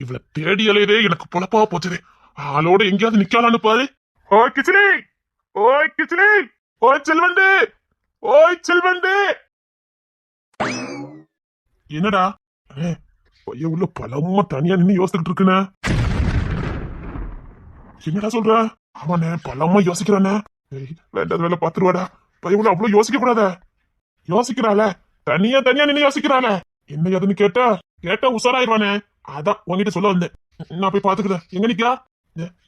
இவள தேடி அலையதே எனக்கு பொழப்பா போச்சுது. ஆளோட எங்கேயாவது நிக்கலான்னு பாரு. ஓய் கிச்சிலி, ஓய் கிச்சிலி, ஓய் செல்வண்டு, ஓய் செல்வண்டு. என்னடா பையன் உள்ள பலமா தனியா நின்னு யோசிச்சுட்டு இருக்குன? என்னடா சொல்ற? அவனே பலமா யோசிக்கிறானே. வேண்டாத வேலை பாத்துருவாடா. பையன் உள்ள அவ்வளவு யோசிக்க கூடாத. யோசிக்கிறாள, தனியா தனியா நின்னு யோசிக்கிறாள. என்ன ஏதுன்னு கேட்டா உசாராயிருவானே. அதான் உங்ககிட்ட சொல்ல வந்தேன். நான் போய் பாத்துக்கிறேன். எங்க நிக்கா?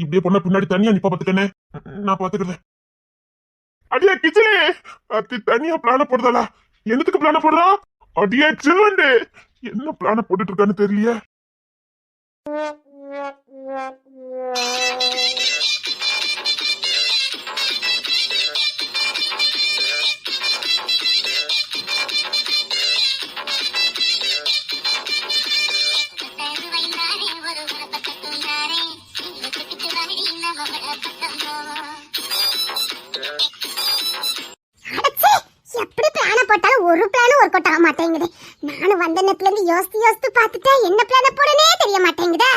இப்படியே பொண்ண பின்னாடி தனியா நிப்பா பாத்துக்கனே. நான் பாத்துக்கிறேன். அடியா கிச்சிலி, அத்தி தனியா பிளான போடுறதா? என்னத்துக்கு பிளான போடுறா? அடியே செல்வண்டு, என்ன பிளான போட்டுட்டு இருக்கான்னு தெரியலையே. ஒரு பிளானும் ஒர்க் அவுட் ஆக மாட்டேங்குது. நானும் வந்த நேரத்துல இருந்து யோசித்து பார்த்துட்டேன். என்ன பிளான போடனே தெரிய மாட்டேங்குதா.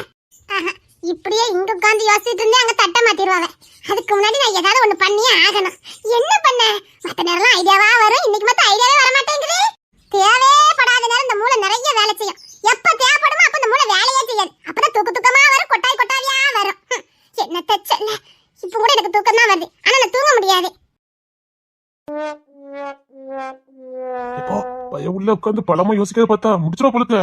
இப்படியே இங்க உட்காந்து யோசிச்சுட்டு இருந்தே அங்க தட்ட மாத்திடுவாங்க. அதுக்கு முன்னாடி நான் ஏதாவது ஒண்ணு பண்ணியே ஆகணும். என்ன பண்ண? மத்த நேரம் ஐடியாவா வரும், இன்னைக்கு மட்டும் ஐடியாவே வர மாட்டேங்குது. தேவைப்படாத நேரம் இந்த மூளை நிறைய வேலை செய்யும். எப்ப தேவைப்படுமோ அப்ப இந்த மூளை வேலையே செய்யாது. அப்பதான் தூக்கமா வரும், கொட்டாவியா வரும். என்னத்த சொல்ல, இப்ப கூட எனக்கு தூக்கம் தான் வருது. ஆனா நான் தூங்க முடியாது. இப்போ பையன் உள்ள உட்காந்து பலமா யோசிக்கிறத பார்த்தா முடிச்சிடும் போலுக்க.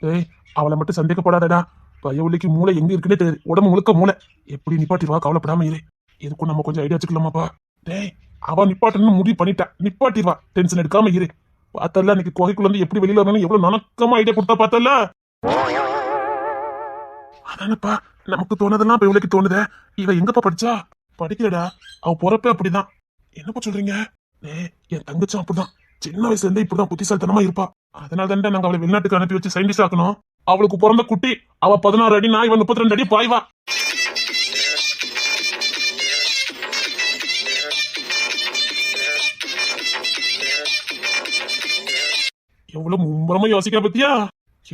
ஏய், அவளை மட்டும் சந்தேகப்படாதடா. பையன் உள்ளக்கு மூளை எங்க இருக்குன்னே தெரியுது. உடம்பு முழுக்க மூளை. எப்படி நிப்பாட்டிடுவா? கவலைப்படாம இரு. எதுக்கும் நம்ம கொஞ்சம் ஐடியா வச்சுக்கலாமாப்பா. டேய், அவ நிப்பாட்டணும்னு முடிவு பண்ணிட்டா. நிப்பாட்டிடுவா. டென்ஷன் எடுக்காம இரு. பார்த்தல அன்னைக்கு குகைக்குள்ள இருந்து எப்படி வெளியில வரணும் எவ்வளவு நனக்கமா ஐடியா கொடுத்தா பார்த்தல. அதானப்பா நமக்கு தோணதெல்லாம் இப்ப இவளுக்கு தோணுதே. இவ எங்கப்பா படிச்சா? படிக்கிறடா. அவ பொறப்பே அப்படிதான். என்னப்பா சொல்றீங்க? என் தங்கச்சும் அப்படிதான். சின்ன வயசுல இருந்தே இப்படிதான் புத்திசாலித்தனமா இருப்பா. அதனால தான் நாங்க அவளை வெளிநாட்டுக்கு அனுப்பி வச்சு சயின்டிஸ்ட் ஆக்கணும். அவளுக்கு பிறந்த குட்டி அவ 16 அடி, நான் இவன் 32 அடி பாய்வா. எவ்வளவு மும்பரமா யோசிக்க பத்தியா?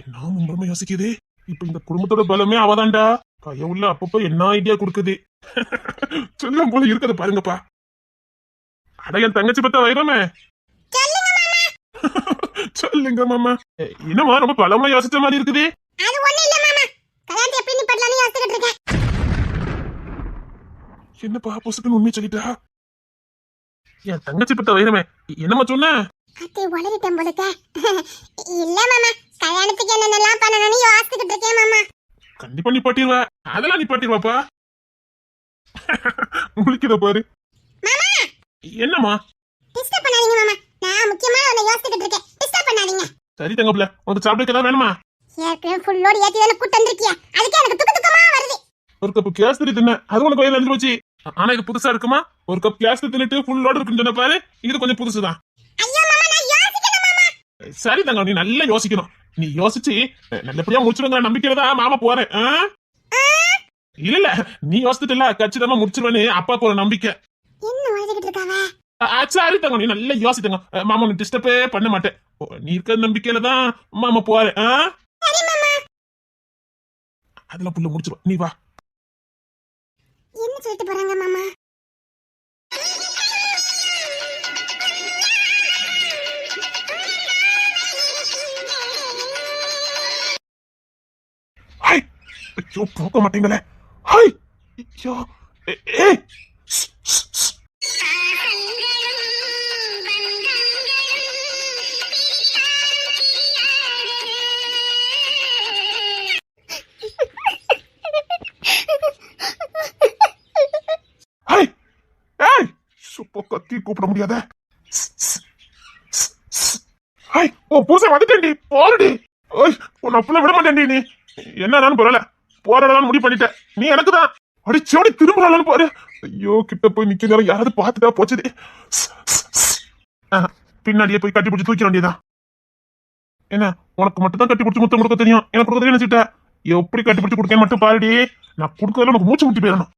என்ன மும்பரமா யோசிக்குது. இப்ப இந்த குடும்பத்தோட பலமே அவதான்டா. பையன் உள்ள அப்பப்ப என்ன ஐடியா கொடுக்குது. சொல்லும் போல இருக்கத பாருங்கப்பா. அட என் தங்கச்சி பத்த வைரமே. சொல்லுங்க மாமா. என்னமா ரொம்ப பலமா யோசிச்ச மாதிரி இருக்குது. அது ஒண்ணு இல்ல மாமா. கல்யாணத்தை எப்படி நிப்பாட்டலாம்னு யோசிச்சிட்டு இருக்கேன். என்னப்பா புசுக்குன்னு உண்மையை சொல்லிட்டா? என் தங்கச்சி பத்த வைரமே, என்னமா சொன்ன? அத்தை வளரிட்டேன் போலுக்க. இல்ல மாமா, கல்யாணத்துக்கு என்னென்னலாம் பண்ணணும்னு யோசிச்சுட்டு இருக்கேன் மாமா. கண்டிப்பா நிப்பாட்டிடுவா. அதெல்லாம் நிப்பாட்டிடுவாப்பா. முழிக்குத பாரு. மாமா என்னமா? டிஸ்டர்ப் பண்ணாதீங்க மாமா. நான் முக்கியமா ஒண்ணு யோசிச்சுட்டு இருக்கேன். டிஸ்டர்ப் பண்ணாதீங்க. சரி தங்கப்ல, உனக்கு சாப்பிட ஏதாவது வேணுமா? ஏற்கனவே ஃபுல்லோட ஏத்தி தான கூட்டு வந்திருக்கியா. அதுக்கு எனக்கு துக்கமா வருது. ஒரு கப் கேசரி தின்ன, அது உனக்கு வயிறு அழிஞ்சு போச்சு. ஆனா இது புதுசா இருக்குமா? ஒரு கப் கேசரி தின்னுட்டு ஃபுல்லோட இருக்குன்னு சொன்ன பாரு. இது கொஞ்சம் புதுசுதான். ஐயோ மாமா, நான் யோசிக்கணும் மாமா. சரி தங்க, நீ நல்லா யோசிக்கணும். நீ யோசிச்சு நல்லபடியா முடிச்சிருங்கிற நம்பிக்கையில தான் மாமா போறேன். இல்ல நீ யோசிச்சுட்டுல கச்சிதமா முடிச்சிருவேன்னு அப்பாக்கு ஒரு நம்பிக்கை. என்ன யோசிச்சுட்டு இருக்காவ? சரி தங்க, நீ நல்லா யோசித்தங்க. மாமா நீ டிஸ்டர்பே பண்ண மாட்டேன். நீ இருக்க நம்பிக்கையில தான் மாமா போறேன். சரி மாமா. அதெல்லாம் புள்ள முடிச்சிருவா, நீ வா. என்ன சொல்லிட்டு போறாங்க மாமா? ஹாய், ஐயோ போக மாட்டீங்களே. ஹாய், ஐயோ, ஏய், கத்தி கூப்பிட முடியாத. புதுசா வந்துட்டேன்டி, போறடி. உன்னை அப்பெல்லாம் விட மாட்டேன்டி. நீ என்னன்னு போறல, போறடான்னு முடிவு பண்ணிட்ட. நீ எனக்கு தான் அடிச்சோடி திரும்புறாளான்னு பாரு. ஐயோ, கிட்ட போய் நிக்க யாராவது பாத்துட்டா போச்சுது. பின்னாடியே போய் கட்டி பிடிச்சி தூக்கிட வேண்டியதான். என்ன, உனக்கு மட்டும் தான் கட்டி பிடிச்சி முத்தம் கொடுக்க தெரியும், எனக்கு கொடுக்க நினைச்சிட்ட. எப்படி கட்டி பிடிச்சி கொடுக்க மட்டும் பாருடி. நான் கொடுக்கறதுல உனக்கு மூச்சு முட்டி போயிடணும்.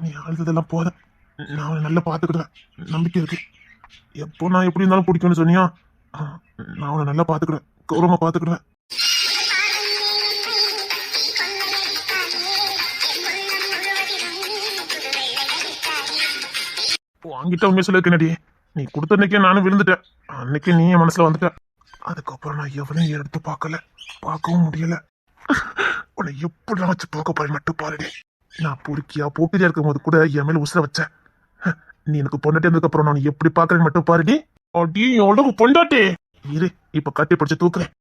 நீ அழுததெல்லாம் போதும். நான் அவனை நல்லா பாத்துக்கிட்டேன், நம்பிக்கை இருக்கு. எப்போ நான் எப்படி இருந்தாலும் பிடிக்கும்னு சொன்னியா, நான் உன்னை நல்லா பாத்துக்கிறேன், கௌரவமா பாத்துக்கிறேன். வாங்கிட்ட உண்மையை சொல்லிருக்கேனடி, நீ கொடுத்த அன்னைக்கே நானும் விழுந்துட்டேன். அன்னைக்கு நீ என் மனசுல வந்துட்ட. அதுக்கப்புறம் நான் எவனையும் எடுத்து பார்க்கல, பார்க்கவும் முடியல. உன்னை எப்படி வச்சு பார்க்க போறேன் மட்டும் பாருடி. நான் பொறுக்கியா போக்கிரியா இருக்கும் போது கூட என் மேல உசுர வச்ச. நீ எனக்கு பொண்டாட்டி இருந்ததுக்கு அப்புறம் நான் எப்படி பாக்குறேன் மட்டும் பாருடி. அடி எவ்வளவு பொண்டாட்டி இரு, இப்ப கட்டி பிடிச்சு தூக்குறேன்.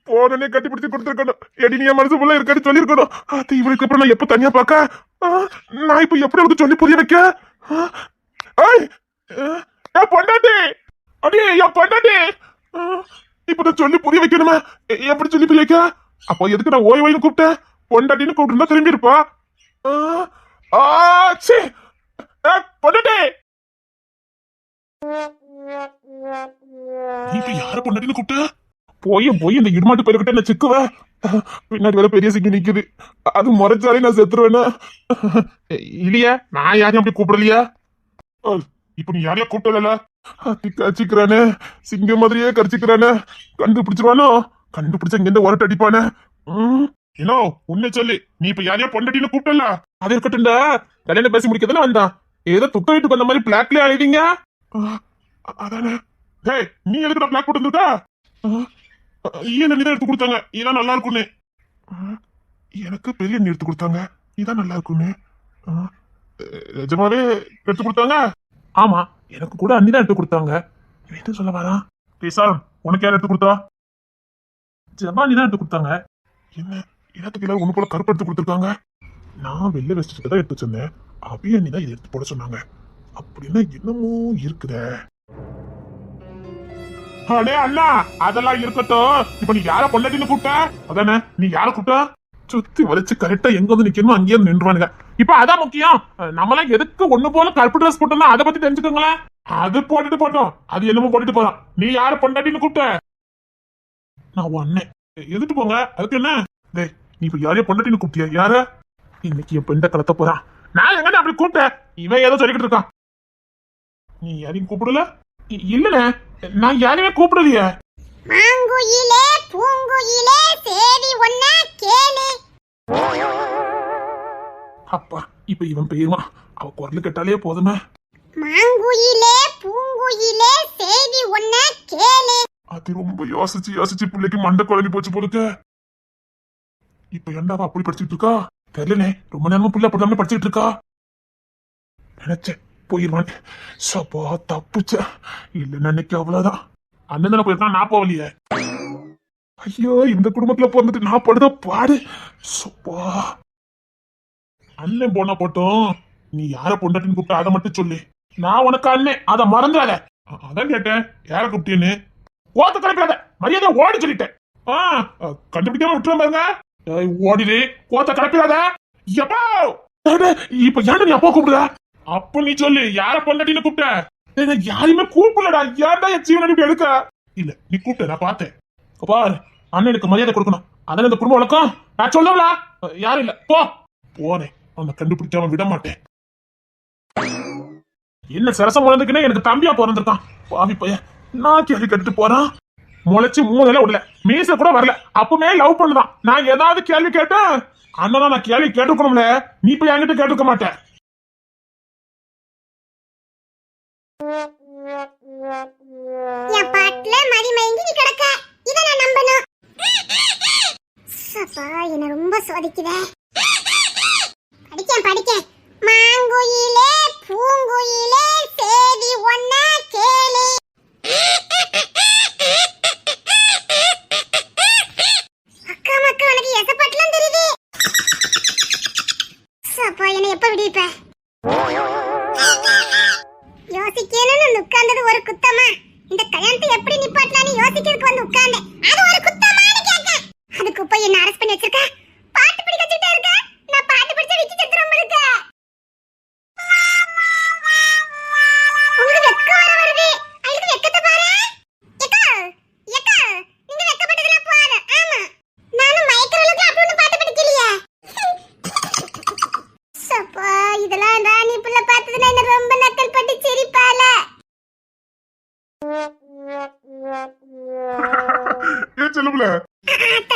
போனே கட்டி பிடிச்சு கொடுத்துருக்கணும். எடி நீ என் மனசு போல இருக்கான்னு சொல்லிருக்கணும். அது இவளுக்கு அப்புறம் நான் எப்ப தனியா பாக்க, நான் இப்ப எப்படி அவளுக்கு சொல்லி புரிய வைக்க? பொண்டாட்டி அடி என் பொண்டாட்டி, இப்ப நான் சொல்லி புரிய வைக்கணுமா? எப்படி சொல்லி புரிய வைக்க? அப்போ எதுக்கு நான் ஓய் ஓய்னு கூப்பிட்டேன்? பொண்டாட்டின்னு கூப்பிட்டு திரும்பி இருப்பா. பொண்டாட்டி நீ இப்ப யார பொண்டாட்டின்னு கூப்பிட்ட? போய் இந்த இடுமாட்டு போயிருக்கிட்ட நான் சிக்குவ. பின்னாடி வேற பெரிய சிக்கி நிக்குது, அது முறைச்சாலே நான் செத்துருவேனா? இல்லையா, நான் யாரையும் அப்படி கூப்பிடலையா? இப்ப நீ யாரையா கூப்பிடல? கச்சிக்கிறானே, சிங்கம் மாதிரியே கரிச்சிக்கிறானே. கண்டுபிடிச்சிருவானோ? கண்டுபிடிச்சா இங்க இருந்து ஒரட்டு அடிப்பானே. ஏனோ உன்னை சொல்லி நீ இப்ப யாரையா பொண்டாட்டின்னு கூப்பிட்டல? அது இருக்கட்டும்டா, கல்யாணம் பேசி முடிக்கிறதுல வந்தான். ஏதோ துக்க வீட்டுக்கு வந்த மாதிரி பிளாக்லயே ஆயிடுங்க. அதானே. டேய், நீ எதுக்கு பிளாக் போட்டு வந்துட்டா? ஈன நீதான் எடுத்து கொடுத்தாங்க, இதான் நல்லா இருக்குன்னு. எனக்கு பெரிய நீ எடுத்து கொடுத்தாங்க, இதான் நல்லா இருக்குன்னு. நிஜமாவே எடுத்து கொடுத்தாங்க? ஆமா, எனக்கு கூட அண்ணிதான் எடுத்து கொடுத்தாங்க. என்ன சொல்ல வரான்? பேசால் உனக்கு யார் எடுத்து கொடுத்தா? ஜமானி தான் எடுத்து கொடுத்தாங்க. என்ன இடத்துக்கு எல்லாரும் ஒண்ணு போல கருப்பு எடுத்து கொடுத்துருக்காங்க. நான் வெளில வச்சுட்டு தான் எடுத்து வச்சிருந்தேன். அபிய அண்ணி தான் இதை எடுத்து போட சொன்னாங்க. அப்படின்னா என்னமோ இருக்குதே. அடே அண்ணா, அதெல்லாம் இருக்கட்டும். இப்ப நீ யார பொண்டாட்டின்னு கூப்பிட்ட? அதானே, நீ யார கூப்பிட்ட? சுத்தி வலிச்சு கரெக்டா எங்க வந்து நிக்கணுமோ அங்கேயே நின்றுவானுங்க. இப்ப அதான் முக்கியம். நம்மளாம் எதுக்கு ஒண்ணு போல கருப்பு ட்ரெஸ் போட்டோம்னா அதை பத்தி தெரிஞ்சுக்கோங்களேன். அது போட்டுட்டு போட்டோம், அது என்னமோ போட்டுட்டு போறான். நீ யார பொண்டாட்டின்னு கூப்பிட்ட? நான் அண்ணன். எதுட்டு போங்க, அதுக்கு என்ன? டேய், நீ இப்ப யாரையும் பொண்டாட்டின்னு கூப்பிட்டியா? யார? இன்னைக்கு என் பெண்ட கலத்த போறான். நான் எங்க அப்படி கூப்பிட்டேன்? இவன் ஏதோ சொல்லிக்கிட்டு இருக்கான். நீ யாரையும் கூப்பிடல? இல்லனே, நான் யாரையுமே கூப்பிடலையே. மாங்குயிலே பூங்குயிலே சேதி ஒன்ன கேளு. அப்பா, இப்ப இவன் பெய்யுமா? அவ குரல் கேட்டாலே போதுமே. மாங்குயிலே பூங்குயிலே சேதி ஒன்ன கேளு. அது ரொம்ப யோசிச்சு பிள்ளைக்கு மண்டை குழம்பி போச்சு போலுக்க. இப்ப ஏன்டா அப்படி படிச்சுட்டு இருக்கா? தெரியலனே, ரொம்ப நேரமா புள்ள அப்படி படிச்சுட்டு இருக்கா. நினைச்சேன் போயிருவான். சப்பா தப்புச்ச. இல்ல நினைக்க அவ்வளவுதான். அண்ணன் தானே போயிருக்கான், நான் போகலையே. ஐயோ, இந்த குடும்பத்துல பிறந்துட்டு நான் படுத பாடு. சப்பா, அண்ணன் போனா போட்டோம். நீ யார பொண்டாட்டின்னு கூப்பிட்ட அதை மட்டும் சொல்லு. நான் உனக்கு அண்ணன், அதை மறந்துடாத. அதான் கேட்டேன், யார கூப்பிட்டேன்னு. ஓத்த கிளப்பிடாத, மரியாதை ஓடி சொல்லிட்டேன். கண்டுபிடிக்காம விட்டுருவேன் பாருங்க. ஓடிடு, கோத்த கிளப்பிடாத. எப்பா இப்ப ஏன்டா நீ அப்பா கூப்பிடுற? அப்ப நீ சொல்லு, யார பொண்டாட்டின்னு கூப்பிட்ட? யாருமே கூப்பிடலடா. ஏன்டா என் ஜீவனை இப்படி எடுக்க? இல்ல, நீ கூப்பிட்ட, நான் பார்த்தேன். பாரு, அண்ணனுக்கு மரியாதை கொடுக்கணும். அதான் இந்த குடும்ப வழக்கம். நான் சொல்லல, யாரும் இல்ல. போனேன், அவனை கண்டுபிடிக்காம விட மாட்டேன். என்ன சரசம் உணர்ந்துக்குன்னு எனக்கு தம்பியா பிறந்திருக்கான். பாவி பையன், நான் கேள்வி கட்டுட்டு போறான். முளைச்சு 3 நிலை விடல, மீச கூட வரல. அப்பவுமே லவ் பண்ணுதான். நான் ஏதாவது கேள்வி கேட்டேன், அண்ணனா நான் கேள்வி கேட்டுக்கணும்ல. நீ இப்ப என்கிட்ட கேட்டுக்க மாட்டேன். என் பாட்டுல மதிமயங்கி நீ கிடக்க. இத நான் நம்பணும். அப்பா, என்ன ரொம்ப சோதிக்குதே. படிக்கேன். மாங்குயிலே பூங்குயிலே சேதி ஒன்ன கேளு. அக்கா உனக்கு எச பாட்டுலாம் தெரியுது. அப்பா, என்ன எப்ப விடுவிப்ப? யோசிக்கணும்னு உட்கார்ந்தது ஒரு குத்தமா? இந்த கல்யாணத்தை எப்படி நிப்பாட்டலான்னு யோசிக்கிறதுக்கு வந்து உட்கார்ந்தேன். அது ஒரு குத்தமான்னு கேட்க. அதுக்கு போய் என்ன அரெஸ்ட் பண்ணி வச்சிருக்க?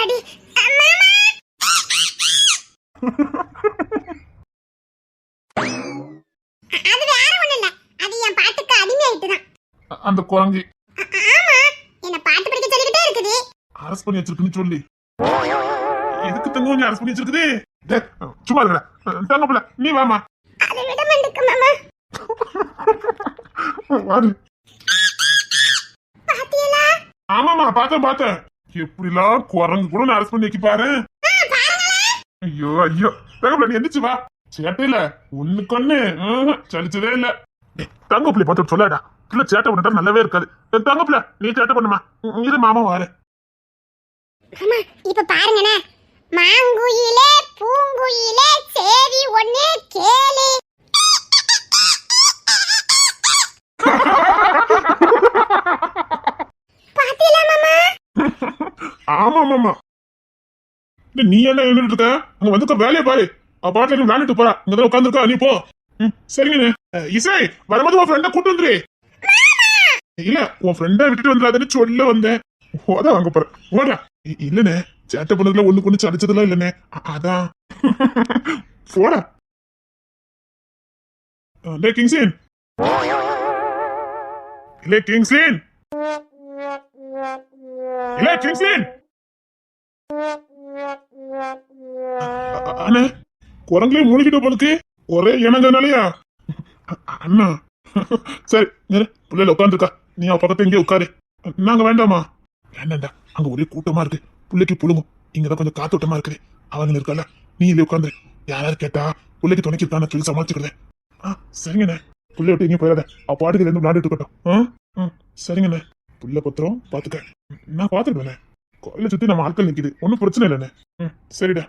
ஆத்தாடி மாமா அது வேற ஒண்ணு இல்ல, அது என் பாட்டுக்கு அடிமையாயிட்டுதான். அந்த குரங்கு ஆமா, என்ன பாட்டு படிக்க சொல்லிக்கிட்டே இருக்குது. அரஸ்ட் பண்ணி வச்சிருக்குன்னு சொல்லி எதுக்கு தங்க நீ அரஸ்ட் பண்ணி வச்சிருக்குது? டேய், சும்மா இருடா. தங்கப்புல நீ வாமா. அதை விட மாட்டேங்க மாமா. வாடி. பாத்தியலா? ஆமாமா, பார்த்தேன். எப்படிலாம் குரங்கு கூட நான் அரஸ்ட் பண்ணி வைக்க பாரு. ஐயோ ஐயோ, தங்கப்புல நீ எந்திரிச்சு வா. சேட்டையில ஒண்ணுக்கொன்னு சலிச்சதே இல்ல. தங்கப்புல பார்த்து சொல்லாடா, இல்ல சேட்டை பண்ணிட்டா நல்லாவே இருக்காது. தங்கப்புல நீ சேட்டை பண்ணுமா, இது மாமா வாரு. மாமா இப்ப பாருங்கண்ணே, மாங்குயிலே பூங்குயிலே சேரி ஒண்ணு கேளு. பாத்தீங்களா மாமா? ஆமா. நீ என்ன எழுதிட்டு இருக்க? அங்க வந்து வேலையை பாரு. பாட்டுல விளையாண்டுட்டு போறா. இங்க உட்காந்துருக்கா, நீ போ. சரிங்கண்ணே. இசை வரும்போது உன் ஃப்ரெண்ட கூட்டு வந்துரு. இல்ல, உன் ஃப்ரெண்ட விட்டுட்டு வந்துடாதுன்னு சொல்ல வந்தேன். ஓதான் வாங்க போறேன். ஓடா. இல்லண்ணே, சேட்டை பண்ணதுல ஒண்ணுக்கு ஒண்ணு சடிச்சதெல்லாம் இல்லண்ணே. அதான் போடா. கிங்ஸ்லின், இல்ல கிங்ஸ்லின், இல்ல கிங்ஸ்லின். அண்ணே, குரங்குலயே மூழ்கிட்ட போலுக்கு ஒரே இனங்கனாலயா? அண்ணா சரி, பிள்ளைல உட்காந்துருக்கா, நீ அவ பக்கத்துல இங்கே உட்காரு. நாங்க வேண்டாமா? வேண்டாண்டா, அங்க ஒரே கூட்டமா இருக்கு, பிள்ளைக்கு புழுங்கும். இங்கதான் கொஞ்சம் காத்தோட்டமா இருக்குது. அவங்க இருக்கல, நீ இல்ல உட்காந்து. யாராவது கேட்டா பிள்ளைக்கு துணைக்கிருக்கான சொல்லி சமாளிச்சுக்கிறேன். சரிங்கண்ணே, புள்ளை விட்டு எங்கேயும் போயிடாத. அவ பாட்டுக்கு இருந்து விளையாடிட்டு இருக்கட்டும். சரிங்கண்ணே. புள்ள பத்திரம் பாத்துக்க. நான் பாத்துக்கிட்டேண்ணே. கோயில சுத்தி நம்ம ஆட்கள் நிக்குது, ஒன்னும் பிரச்சனை இல்லைண்ணே. சரிடா.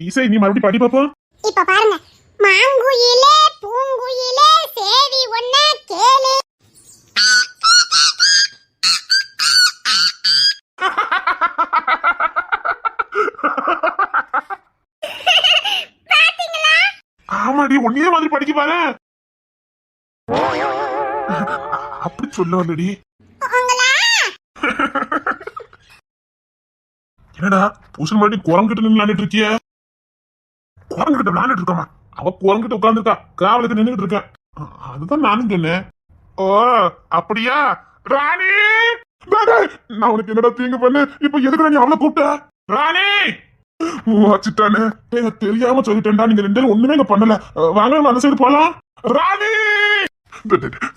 இசை நீ மறுபடியும் பாடி பாப்போம். இப்ப பாருங்க, மாங்குயிலே பூங்குயிலே சேரி ஒண்ணு கேளு. பாத்தீங்களா? ஆமாடி, ஒன்னே மாதிரி படிக்க பாரு. அப்படி சொல்ல வரலடி. என்னடா பூசன் மாதிரி குரங்கிட்ட நின்று விளையாண்டுட்டு இருக்கிய? குரங்கிட்ட விளையாண்டுட்டு இருக்காமா? அவ குரங்கிட்ட உட்கார்ந்துருக்கா, காவலுக்கு நின்றுட்டு இருக்கேன். அதுதான் நானும் சொன்னேன். ஓ அப்படியா ராணி? நான் உனக்கு என்னடா தீங்கு பண்ணு? இப்ப எதுக்கு நீ அவளை கூப்பிட்ட? ராணி வச்சுட்டானே, தெரியாம சொல்லிட்டேன்டா. நீங்க ரெண்டு பேரும் ஒண்ணுமே இங்க பண்ணல. வாங்க அந்த சைடு போலாம். ராணி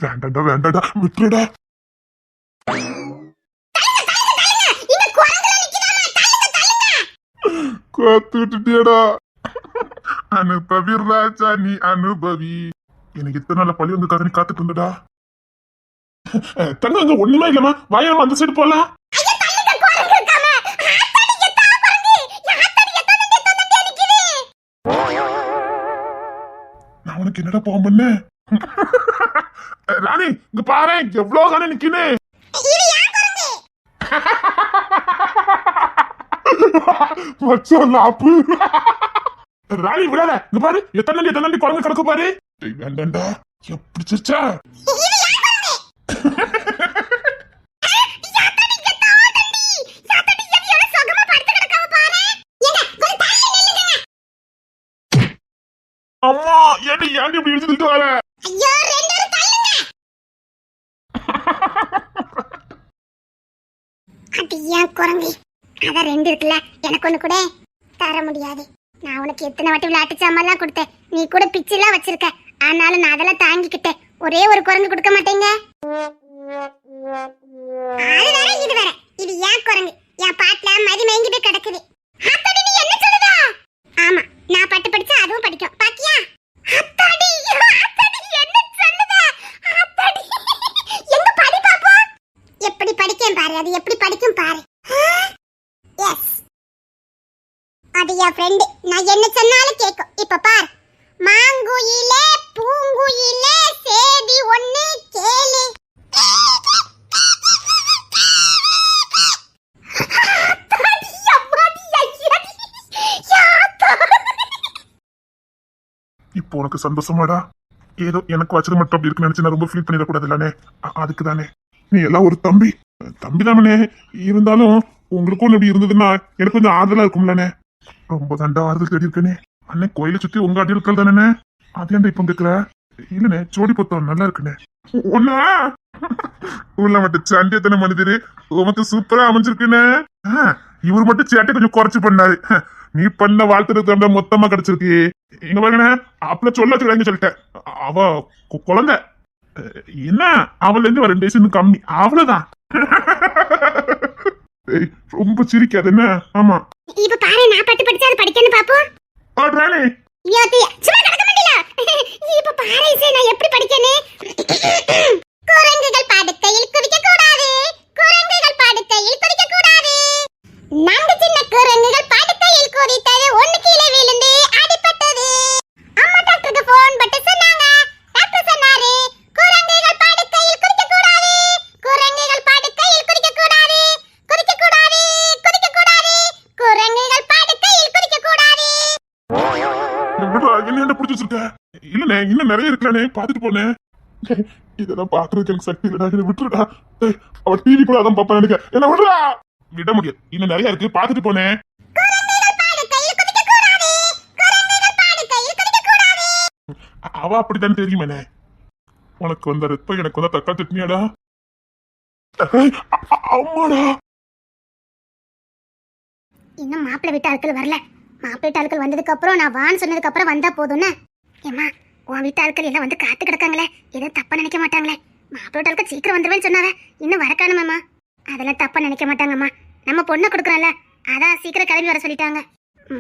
வேண்டாண்டா விட்டுடா. காத்துட்டியடா. அனுபவி ராஜா, நீ அனுபவி. எனக்கு இத்தனை நாள் பழி வந்து கதை காத்துட்டு இருந்தடா. தங்க அங்க ஒண்ணுமே இல்லமா, வாயாம அந்த சைடு போலாம். நான் உனக்கு என்னடா போக பண்ண? ராணி இங்க பாரு, எவ்வளவு காண நிக்கினே. லாப்பு ராணி விடாத. இங்க பாரு, எத்தனை குரங்கு கிடக்கு பாரு. வேண்டாண்டா, எப்படி சிரிச்சா? அம்மா ஏன்டி இப்படி இடிச்சுட்டு வர? குரங்கு அதான் ரெண்டு இருக்குல்ல, எனக்கு ஒண்ணு கூட தர முடியாது. நான் உனக்கு எத்தனை வாட்டி விளையாட்டு சாமான்லாம் கொடுத்தேன், நீ கூட பிச்செல்லாம் வச்சிருக்க. ஆனாலும் நான் அதெல்லாம் தாங்கிக்கிட்டேன். ஒரே ஒரு குரங்கு கொடுக்க மாட்டேங்க. அது வேற இது வேற. இது ஏன் குரங்கு என் பாட்டுல மதி மயங்கி போய் கிடக்குது. அத்தாடி நீ என்ன சொல்லுதா? ஆமா, நான் பட்டு படிச்சா அதுவும் படிக்கும். பாத்தியா? அத்தாடி அத்தாடி என்ன சொல்லுதா? அத்தாடி எங்க படி பாப்போம். எப்படி படிக்கேன் பாரு, அது எப்படி படிக்கும் பாரு. எஸ், அது என் ஃப்ரெண்ட். நான் என்ன சொன்னாலும் கேட்கும். இப்ப பார், மாங்குயிலே பூங்குயிலே சேதி ஒண்ணு கேளு. இப்போ உனக்கு சந்தோஷமாடா? ஏதோ எனக்கு வச்சது மட்டும் அப்படி இருக்குன்னு நினைச்சு நான் ரொம்ப ஃபீல் பண்ணிடக்கூடாது இல்லனே. அதுக்கு தானே நீ எல்லாம் ஒரு தம்பி. தம்பிதானே, இருந்தாலும் உங்களுக்கும் இப்படி இருந்ததுன்னா எனக்கு கொஞ்சம் ஆறுதலா இருக்கும்லண்ணே. ரொம்ப தண்டா ஆறுதல் தேடி இருக்கனே. அண்ணே கோயிலை சுத்தி உங்க அடியாட்கள் தானே? அது ஏன்டா இப்ப கேக்குற? இல்லண்ணே, ஜோடி பொத்தம் நல்லா இருக்குண்ணே. ஒண்ணா உள்ள மட்டும் சண்டியத்தனை மனிதரு உமக்கு சூப்பரா அமைஞ்சிருக்குண்ணே. இவர் மட்டும் சேட்டை கொஞ்சம் குறைச்சு பண்ணாரு. நீ பண்ண வாழ்த்துறது மொத்தமா கிடைச்சிருக்கு. இங்க பாருங்கண்ணே, அப்பல சொல்ல வச்சுக்கிறாங்க சொல்லிட்டேன். அவ குழந்தை என்ன, அவள்ல இருந்து 2 வயசு இன்னும் கம்மி, அவ்வளவுதான். ஏய், ரொம்ப சிரிக்காது என்ன? ஆமா, இப்ப பாரு, நான் பட்டு படிச்சா அது படிக்கணும் பாப்போம். ராணி யோத்தி சும்மா கடக்க மாட்டீல. இப்ப பாரு இசை, நான் எப்படி படிக்கணும். குரங்குகள் படுக்கையில் குதிக்க கூடாது, குரங்குகள் படுக்கையில் குதிக்க கூடாது. 4 சின்ன குரங்குகள் படுக்கையில் குதித்தது, ஒண்ணு கீழே விழுந்து அடிபட்டது. அம்மா டாக்டருக்கு போன் பட்டு சொன்னாங்க. டாக்டர் சொன்னாரு, குரங்குகள் படுக்கையில் குதிக்க கூடாது, குரங்குகள் படுக்கையில் குதிக்க கூடாது, குதிக்க கூடாது, குதிக்க கூடாது, குரங்குகள் படுக்கையில் குதிக்க கூடாது. என்ன பிடிச்சி வச்சிருக்க? இல்லண்ணே, இன்னும் நிறைய இருக்கலானே, பாத்துட்டு போனேன். இதெல்லாம் பாக்குறதுக்கு எனக்கு சக்தி இல்லடா, என்ன விட்டுருடா. அவ டிவி கூட அதான் பாப்பா எனக்கு. என்ன விடுறா? விட முடியாது, இன்னும் நிறைய இருக்கு, பாத்துட்டு போனேன். அவ அப்படித்தான் தெரியுமேனே. உனக்கு வந்த ரத்தம் எனக்கு வந்த தக்காளி சட்னியாடா. அம்மாடா. இன்னும் மாப்பிள்ளை வீட்டு ஆட்கள் வரல. மாப்பிள்ளை வீட்டு ஆட்கள் வந்ததுக்கு அப்புறம் நான் வான்னு சொன்னதுக்கு அப்புறம் வந்தா போதும்னு. ஏமா, உன் வீட்டு ஆட்கள் எல்லாம் வந்து காத்து கிடக்காங்களே, எதுவும் தப்பா நினைக்க மாட்டாங்களே? மாப்பிள்ளை வீட்டு ஆட்கள் சீக்கிரம் வந்துருவேன்னு சொன்னாவே, இன்னும் வர காணுமேம்மா. அதெல்லாம் தப்பா நினைக்க மாட்டாங்கம்மா. நம்ம பொண்ணை கொடுக்குறோம்ல, அதான் சீக்கிரம் கிளம்பி வர சொல்லிட்டாங்க.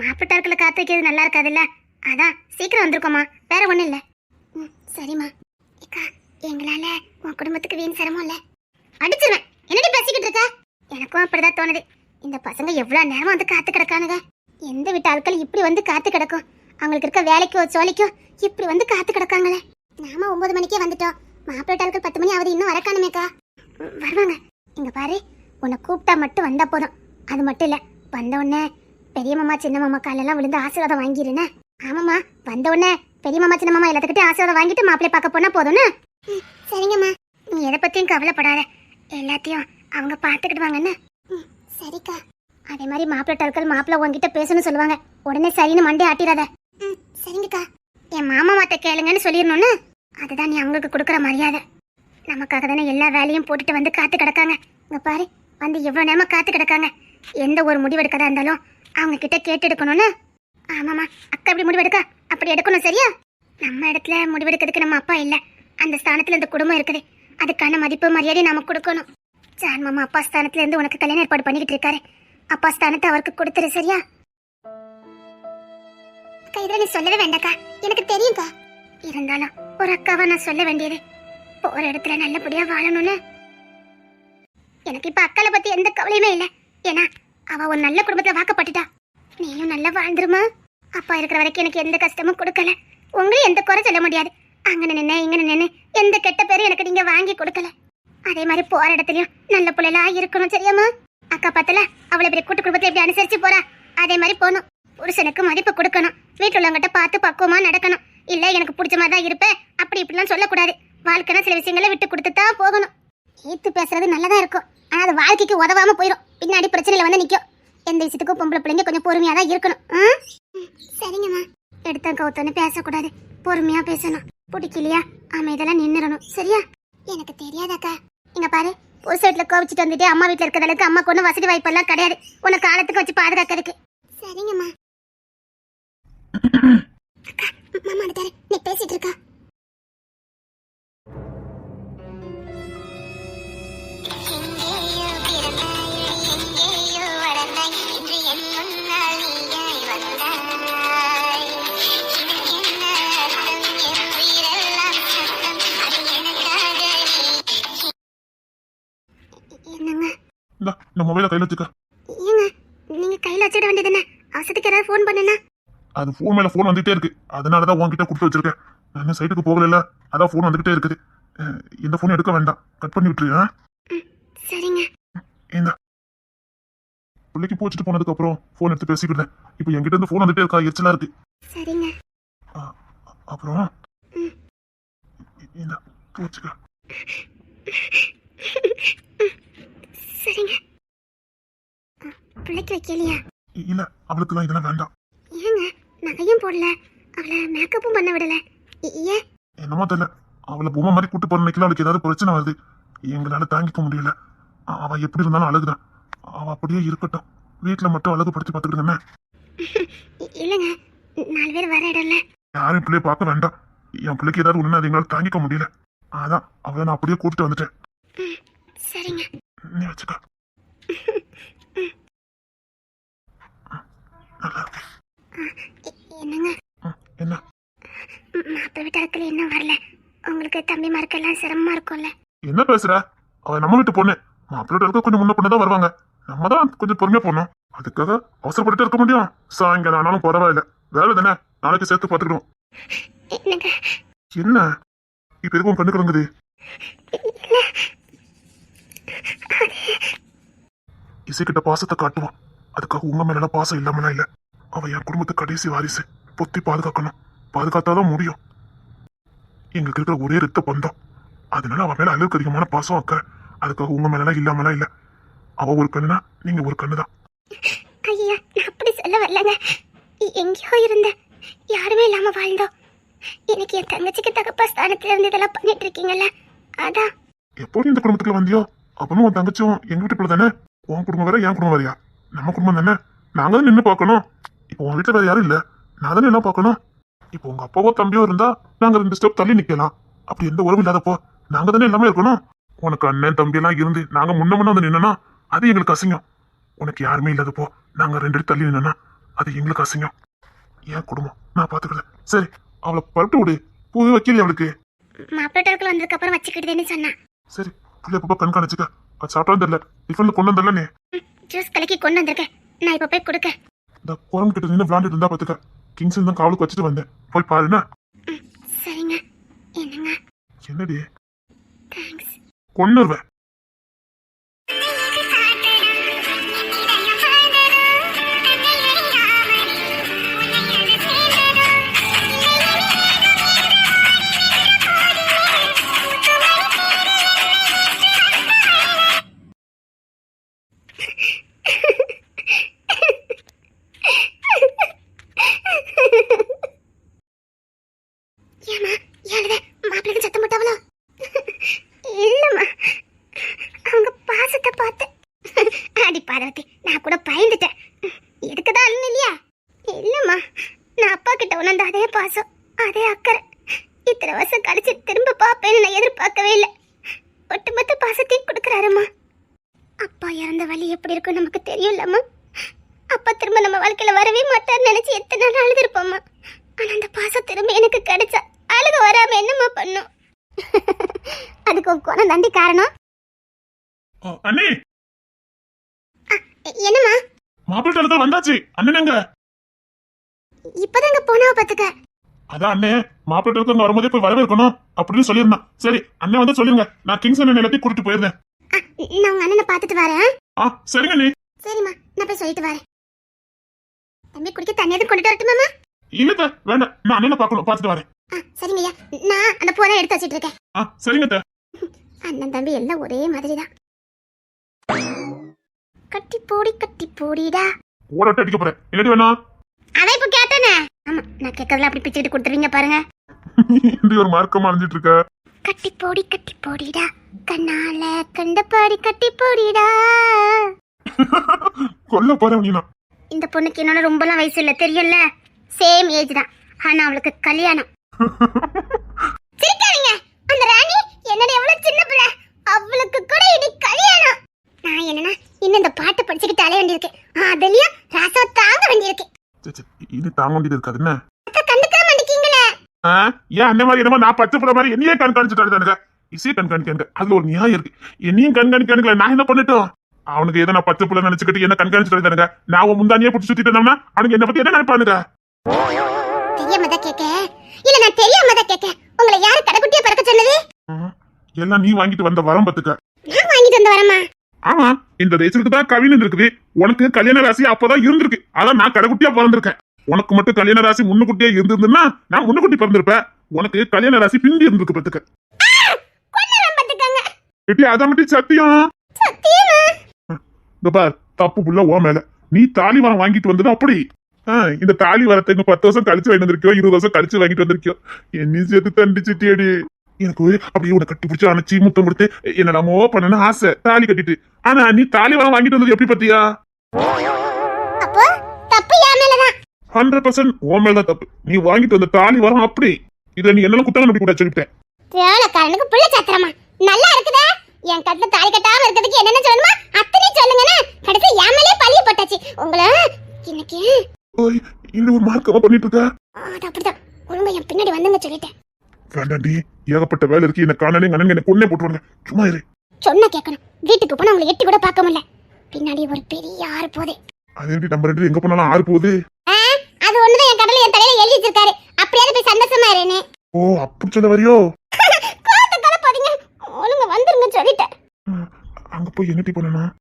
மாப்பிள்ளை ஆட்களை காத்து வைக்கிறது நல்லா இருக்காதுல்ல, அதான் சீக்கிரம் வந்திருக்கோம்மா, வேற ஒண்ணும் இல்ல. சரிம்மா. அக்கா, எங்களால உன் குடும்பத்துக்கு வீண் சிரமம் இல்ல. அடிச்சிருவேன். என்னடி பேசிக்கிட்டு இருக்க? எனக்கும் அப்படிதான் தோணுது. இந்த பசங்க எவ்வளவு நேரம் வந்து காத்து கிடக்கானுங்க. எந்த வீட்டு ஆட்கள் இப்படி வந்து காத்து கிடக்கும்? அவங்களுக்கு இருக்க வேலைக்கோ சோலைக்கோ இப்படி வந்து காத்து கிடக்காங்களே. நாம 9 மணிக்கே வந்துட்டோம், மாப்பிள்ளை ஆட்கள் 10 மணி ஆகுது, இன்னும் வரக்கானுமேக்கா. வருவாங்க. இங்க பாரு, உன்னை கூப்பிட்டா மட்டும் வந்தா போதும். அது மட்டும் இல்ல, வந்த உடனே பெரிய மாமா சின்ன மாமா காலெல்லாம் விழுந்து ஆசீர்வாதம் வாங்கிருனே. ஆமாம்மா, வந்த உடனே பெரிய மாமா சின்ன மாமா எல்லாத்துக்கிட்டே ஆசீர்வாதம் வாங்கிட்டு மாப்பிள்ளை பார்க்க போனா போதும்னு. சரிங்கம்மா, நீ எதை பத்தியும் கவலைப்படாத, எல்லாத்தையும் அவங்க பார்த்துக்கிட்டு வாங்கன்னு. சரிக்கா. அதே மாதிரி மாப்பிள்ளை ஆட்கள் மாப்பிள்ளை உங்ககிட்ட பேசணும்னு சொல்லுவாங்க, உடனே சரின்னு மண்டே ஆட்டிடாத. சரிங்கக்கா. என் மாமா மாத்த கேளுங்கன்னு சொல்லிடணும்னு. அதுதான் நீ அவங்களுக்கு கொடுக்குற மரியாதை. நமக்காக தானே எல்லா வேலையும் போட்டுட்டு வந்து காத்து கிடக்காங்க. இங்க பாரு, வந்து எவ்வளவு நேரமா காத்து கிடக்காங்க. எந்த ஒரு முடிவு எடுக்கதா இருந்தாலும் அவங்க கிட்ட கேட்டு எடுக்கணும்னு. ஆமாமா, அக்கா இப்படி முடிவெடுக்கா அப்படி எடுக்கணும், சரியா? நம்ம இடத்துல முடிவெடுக்கிறதுக்கு நம்ம அப்பா இல்ல, அந்த ஸ்தானத்துல இந்த குடும்பம் இருக்குது. அதுக்கான மதிப்பு மரியாதை நாம கொடுக்கணும். ஜான் மாமா அப்பா ஸ்தானத்துல இருந்து உனக்கு கல்யாணம் ஏற்பாடு பண்ணிக்கிட்டு இருக்காரு. அப்பா ஸ்தானத்தை அவருக்கு கொடுத்துரு, சரியா? அக்கா, இதுல நீ சொல்லவே வேண்டாக்கா, எனக்கு தெரியும்க்கா. இருந்தாலும் ஒரு அக்காவா நான் சொல்ல வேண்டியது, போற இடத்துல நல்லபடியா வாழணும்னு. எனக்கு இப்ப அக்கால பத்தி எந்த கவலையுமே இல்ல. ஏன்னா அவ ஒரு நல்ல குடும்பத்துல வாக்கப்பட்டுட்டா. நீயும் நல்லா வாழ்ந்துருமா. அப்பா இருக்கிற வரைக்கும் எனக்கு எந்த கஷ்டமும் கொடுக்கல, உங்களையும் எந்த குறை சொல்ல முடியாது. அங்க நின்று இங்க நின்று எந்த கெட்ட பேரும் எனக்கு நீங்க வாங்கி கொடுக்கல. அதே மாதிரி போற இடத்துலயும் நல்ல பிள்ளைகளா இருக்கணும், சரியாமா? அக்கா பத்தல அவளை பெரிய கூட்டு குடும்பத்தை எப்படி அனுசரிச்சு போறா, அதே மாதிரி போகணும். புருஷனுக்கு மதிப்பு கொடுக்கணும், வீட்டுல உள்ளவங்கிட்ட பார்த்து பக்குவமா நடக்கணும். இல்ல எனக்கு பிடிச்ச மாதிரி தான் இருப்பேன் அப்படி இப்படிலாம் சொல்லக்கூடாது. வாழ்க்கைனா சில விஷயங்களை விட்டு கொடுத்துதான் போகணும். ஏத்து பேசுறது நல்லதா இருக்கும், ஆனா அது வாழ்க்கைக்கு உதவாம போயிடும், பின்னாடி பிரச்சனையில வந்து நிக்கும். எந்த விஷயத்துக்கும் பொம்பளை பிள்ளைங்க கொஞ்சம் பொறுமையா தான் இருக்கணும். சரிங்கம்மா. எடுத்த கவுத்தன்னு பேசக்கூடாது, பொறுமையா பேசணும். பிடிக்கலையா அமைதெல்லாம் நின்னுறணும், சரியா? எனக்கு தெரியாதாக்கா. இங்க பாரு, புருஷ வீட்டுல கோவிச்சுட்டு வந்துட்டு அம்மா வீட்டுல இருக்கிற அளவுக்கு அம்மாக்கு ஒன்றும் வசதி வாய்ப்பெல்லாம் கிடையாது. உனக்கு காலத்துக்கு வச்சு பாதுகாக்கிறதுக்கு. சரிங்கம்மா. அக்கா, மாமா வந்துட்டாரு, நீ பேசிட்டு இருக்கா? இந்த மொபைல கையில வச்சுக்க. ஏங்க, நீங்க கையில வச்சிட வேண்டியதுன்னு அவசரத்துக்கு யாராவது ஃபோன் பண்ணுனா? அது ஃபோன் மேல ஃபோன் வந்துட்டே இருக்கு, அதனாலதான் உன்கிட்ட கொடுத்து வச்சிருக்கேன். நான் சைட்டுக்கு போகல, அதான் ஃபோன் வந்துகிட்டே இருக்குது. இந்த ஃபோன் எடுக்க வேண்டாம், கட் பண்ணி விட்டுரு. சரிங்க. இந்த பிள்ளைக்கு போச்சுட்டு போனதுக்கு அப்புறம் ஃபோன் எடுத்து பேசிக்கிட்டேன். இப்போ என்கிட்ட இருந்து ஃபோன் வந்துட்டே இருக்கா, எரிச்சலா இருக்கு. சரிங்க. அப்புறம் இந்த வச்சுக்க. சரிங்க. பிள்ளைக்கு வைக்கலையா? இல்ல, அவளுக்குலாம் இதெல்லாம் வேண்டாம். ஏங்க நகையும் போடல, அவளை மேக்கப்பும் பண்ண விடல, ஏன்? என்னமோ தெரியல, அவளை பொம்மை மாதிரி கூட்டு போற நினைக்கல, அவளுக்கு ஏதாவது பிரச்சனை வருது. எங்களால தாங்கிக்க முடியல. அவ எப்படி இருந்தாலும் அழகுதான். அவ அப்படியே இருக்கட்டும். வீட்டுல மட்டும் அழகுபடுத்தி பாத்துக்கிடுங்க. இல்லங்க, 4 பேர் வர இடம்ல. யாரும் பிள்ளைய பார்க்க வேண்டாம். என் பிள்ளைக்கு ஏதாவது ஒண்ணு அது எங்களால தாங்கிக்க முடியல. அதான் அவளை நான் அப்படியே கூட்டிட்டு வந்துட்டேன். சரிங்க. நீ வச்சுக்க. நல்லா இருக்கு. என்னங்க? என்ன? மாப்பிள்ளை வீட்டாளுக்கு என்ன வரல? உங்களுக்கு தம்பிமாருக்கெல்லாம் சிரமமா இருக்கும்ல? என்ன பேசுற? அவ நம்ம வீட்டு பொண்ணு. மாப்பிள்ளை இருக்க கொஞ்சம் முன்ன பொண்ணு தான் வருவாங்க. நம்ம தான் கொஞ்சம் பொறுமையா போனோம். அதுக்காக அவசரப்பட்டு இருக்க முடியும்? சாயங்காலம் ஆனாலும் பரவாயில்ல, வேலை தானே, நாளைக்கு சேர்த்து பாத்துக்கிடுவோம். என்னங்க? என்ன இப்ப எதுவும் கண்ணு கிடங்குது? இசைக்கிட்ட பாசத்தை காட்டுவான். அதுக்காக உங்க மேல பாசம் இல்லாமலாம் இல்ல. அவ என் குடும்பத்து கடைசி வாரிசு. பொத்தி பாதுகாக்கணும். பாதுகாத்தாதான் முடியும். எங்களுக்கு இருக்கிற ஒரே ரத்த பந்தம். அதனால அவ மேல அளவுக்கு அதிகமான பாசம் அக்கறை. அதுக்காக உங்க மேல இல்லாமலாம் இல்ல. அவ ஒரு கண்ணுனா நீங்க ஒரு கண்ணுதான். ஐயா, நான் அப்படி சொல்ல வரலங்க. எங்கேயோ இருந்த, யாருமே இல்லாம வாழ்ந்தோம். எனக்கு என் தங்கச்சிக்கு தகப்பா ஸ்தானத்துல இருந்து இதெல்லாம் பண்ணிட்டு இருக்கீங்கல்ல, அதான். எப்போ இந்த குடும்பத்துக்குள்ள வந்தியோ அப்பவும் உன் தங்கச்சியும் எங்க வீட்டுக்குள்ள தானே. உன் குடும்பம் வேற, என் குடும்பம் வேறையா? நம்ம குடும்பம் தானே. நாங்க தான் நின்று பார்க்கணும். இப்போ உன் வீட்டுல வேற யாரும் இல்ல, நான் தானே என்ன பார்க்கணும். இப்போ உங்க அப்பாவோ தம்பியோ இருந்தா நாங்க 2 ஸ்டெப் தள்ளி நிக்கலாம். அப்படி எந்த உறவு இல்லாதப்போ நாங்க தானே எல்லாமே இருக்கணும். உனக்கு அண்ணன் தம்பி எல்லாம் இருந்து நாங்க முன்ன வந்து நின்னா அது எங்களுக்கு அசிங்கம். உனக்கு யாருமே இல்லாதப்போ நாங்க 2 அடி தள்ளி நின்னா அது எங்களுக்கு அசிங்கம். என் குடும்பம், நான் பாத்துக்கிறேன். சரி, அவளை பரட்டு விடு. பூவே வைக்கலையே அவளுக்கு. மாப்பிள்ளை வந்ததுக்கு அப்புறம் வச்சுக்கிட்டேன்னு சொன்னா. சரி, பிள்ளை பாப்பா கண்காணிச்சுக்க. அது சாப்பிட்டாலும் தெரியல, டிஃபன்ல கொண்டு வந்தல நீ. ஜூஸ் கலக்கி கொண்டு வந்திருக்கேன், நான் இப்ப போய் கொடுக்க. இந்த குரங்கு கிட்ட நின்று விளாண்டுட்டு இருந்தா பாத்துக்க. கிங்ஸ்ல தான் காவலுக்கு வச்சுட்டு வந்தேன், போய் பாருண்ணா. சரிங்க. என்னங்க? என்னடி? தேங்க்ஸ். கொன்னுருவேன். ஏமா ஏழுத மாப்பிள்ளைக்கு சத்தம் போட்டாவளோ? இல்லம்மா, அவங்க பாசத்தை பார்த்து. அடி பார்வதி, நான் கூட பயந்துட்டேன். எதுக்குதான் அழுன்னு இல்லையா? இல்லம்மா, நான் அப்பா கிட்ட உணர்ந்த அதே பாசம், அதே அக்கறை இத்தனை வருஷம் கழிச்சு திரும்ப பாப்பேன்னு நான் எதிர்பார்க்கவே இல்லை. ஒட்டுமொத்த பாசத்தையும் கொடுக்குறாருமா. அப்பா இறந்த வழி எப்படி இருக்கும் நமக்கு தெரியும்லம்மா. அப்பா திரும்ப நம்ம வாழ்க்கையில வரவே மாட்டார்னு நினைச்சு எத்தனை நாள் அழுதுருப்போம்மா. ஆனா அந்த பாசம் திரும்ப எனக்கு கிடைச்சா அழுக வராம என்னம்மா பண்ணும்? அதுக்கு உன் குணம் தாண்டி காரணம். அண்ணே, என்னம்மா? மாப்பிள்ளை வந்தாச்சு. அண்ணனுங்க இப்பதாங்க போனாவ பாத்துக்க. அதான் அண்ணே, மாப்பிள்ளை வரும்போதே போய் வரவேற்கணும் அப்படின்னு சொல்லியிருந்தான். சரி, அண்ணன் வந்து சொல்லுங்க, நான் கிங்ஸ் அண்ணன் எல்லாத்தையும் கூட்டிட்டு போயிருந்தேன். நான் உங்க அண்ணனை பாத்துட்டு வரேன். சரிங்க அண்ணே. சரிம்மா, நான் போய் சொல்லிட்டு வரேன். தம்பி குடிக்க தண்ணி எதுவும் கொண்டுட்டு வரட்டுமாமா? இல்ல வேண்டாம், நான் அண்ணனை பார்க்கணும், பார்த்துட்டு வரேன். சரிங்க ஐயா, நான் அந்த போனை எடுத்து வச்சிட்டு இருக்கேன். சரிங்க. அண்ணன் தம்பி எல்லாம் ஒரே மாதிரிதான். கட்டி போடிடா. ஓடட்ட அடிக்க போறேன். என்னடி வேணும்? அத இப்ப கேட்டனே. ஆமா, நான் கேட்கறதுல அப்படி பிச்சிட்டு கொடுத்துருவீங்க பாருங்க. இந்த ஒரு மார்க்கமா அழிஞ்சிட்டு இருக்க. கட்டி போடிடா, கண்ணால கண்டபாடி கட்டி போடிடா. கொல்ல போறேன் நீனா. இந்த பொண்ணுக்கு என்னோட ரொம்பலாம் வயசு இல்ல, தெரியல. சேம் ஏஜ் தான். ஆனா அவளுக்கு கல்யாணம். சிரிக்காதீங்க. அந்த ராணி என்னோட எவ்வளவு சின்ன பிள்ளை, அவளுக்கு கூட இனி கல்யாணம். நான் என்னன்னா இன்னும் இந்த பாட்டு படிச்சுக்கிட்டு அலைய வேண்டியிருக்கு. அதுலயும் ராசா தாங்க வேண்டியிருக்கு. இது தாங்க வேண்டியது இருக்காது என்ன? கண்டுக்க மாட்டேங்கீங்களே. ஏன் அந்த மாதிரி என்னமோ நான் பச்சை பிள்ளை மாதிரி என்னையே கண்காணிச்சுட்டாங்க. இசையை கண்காணிக்காங்க, அதுல ஒரு நியாயம் இருக்கு. என்னையும் கண்காணிக்கானுங்களே, நான் என்ன பண்ணிட்டோம்? அவனுக்கு ஏதோ நான் பச்சை பிள்ளை நினைச்சுக்கிட்டு என்ன கண்காணிச்சுட்டாங்க. நான் உன் முந்தானியே பிடிச்சி சுத்திட்டு இருந்தோம்னா அவனுக்கு என்ன பத்தி என்ன நினைப்பானுங்க? தெரியாம தான் கேட்க. இல்ல நான் தெரியாம தான் கேட்க. உங்களை யாரு கடைக்குட்டியா பிறக்க சொன்னது? எல்லாம் நீ வாங்கிட்டு வந்த வரம் பத்துக்க. நான் வாங்கிட்டு வந்த வரமா? ஆமா, இந்த தேசத்துக்கு தான் கவின்னு இருக்குது. உனக்கு கல்யாண ராசி அப்பதான் இருந்திருக்கு. அதான் நான் கடைக்குட்டியா பிறந்திருக்கேன். உனக்கு மட்டும் கல்யாண ராசி முன்னுக்குட்டியா இருந்திருந்தா நான் முன்னுக்குட்டி பிறந்திருப்பேன். உனக்கு கல்யாண ராசி பிந்தி இருந்திருக்கு பத்துக்க. அதான் மட்டும் சத்தியம். சத்தியமா? இந்த பார், தப்பு புள்ள ஓ மேல. நீ தாலி வரம் வாங்கிட்டு வந்தது அப்படி. இந்த தாலி வரத்தை இன்னும் 10 வருஷம் கழிச்சு வாங்கிட்டு வந்திருக்கியோ, 20 வருஷம் கழிச்சு வாங்கிட்டு வந்திருக்கியோ. என்னையும் சேர்த்து தண்டிச்சிட்டியடி. எனக்கு அப்படியே உன்னை கட்டி பிடிச்சி அணைச்சி முத்தம் கொடுத்து என்னடாமோ பண்ணனு ஆசை, தாலி கட்டிட்டு. ஆனா நீ தாலி வரம் வாங்கிட்டு வந்தது எப்படி பத்தியா? அப்போ தப்பு என் மேலதான். 100% ஓ மேலதான் தப்பு. நீ வாங்கிட்டு வந்த தாலி வரம் அப்படி. இதுல நீ என்னால குத்தம் நம்பி கூட சொல்லிட்டேன். தேவலக்காரனுக்கு புள்ள சாத்திரமா நல்லா இருக்குதா? என் கட்டுல தாலி கட்டாம இருக்கிறதுக்கு என்னென்ன சொல்லணுமா அத்தனை சொல்லுங்கன்னு கடைசி என் மேலே பழிய போட்டாச்சு உங்களை. இன்னைக்கு ஓய், இன்னும் ஒரு மார்க்கமா பண்ணிட்டு இருக்க. அது அப்படிதான். ஒழுங்கா என் பின்னாடி வந்துங்க சொல்லிட்டேன். வேண்டாண்டி, ஏகப்பட்ட வேலை இருக்கு. என்ன காணலே அண்ணன் என்ன கொன்னே போட்டுருவாங்க. சும்மா இரு. சொன்னா கேட்கணும். வீட்டுக்கு போனா உங்களை எட்டி கூட பார்க்க முடியல. பின்னாடி ஒரு பெரிய ஆறு போதே. அது எப்படி நம்ம ரெண்டு எங்க போனாலும் ஆறு போகுது? அது ஒண்ணுதான் என் கடல என் தலையில எழுதி வச்சிருக்காரு. அப்படியே போய் சந்தோஷமா இருன்னு. ஓ, அப்படி சொல்ல வரியோ? கோவத்துக்கால போதீங்க. ஒழுங்கா வந்துருங்க சொல்லிட்டேன். அங்க போய் என்னடி பண்ணணும்?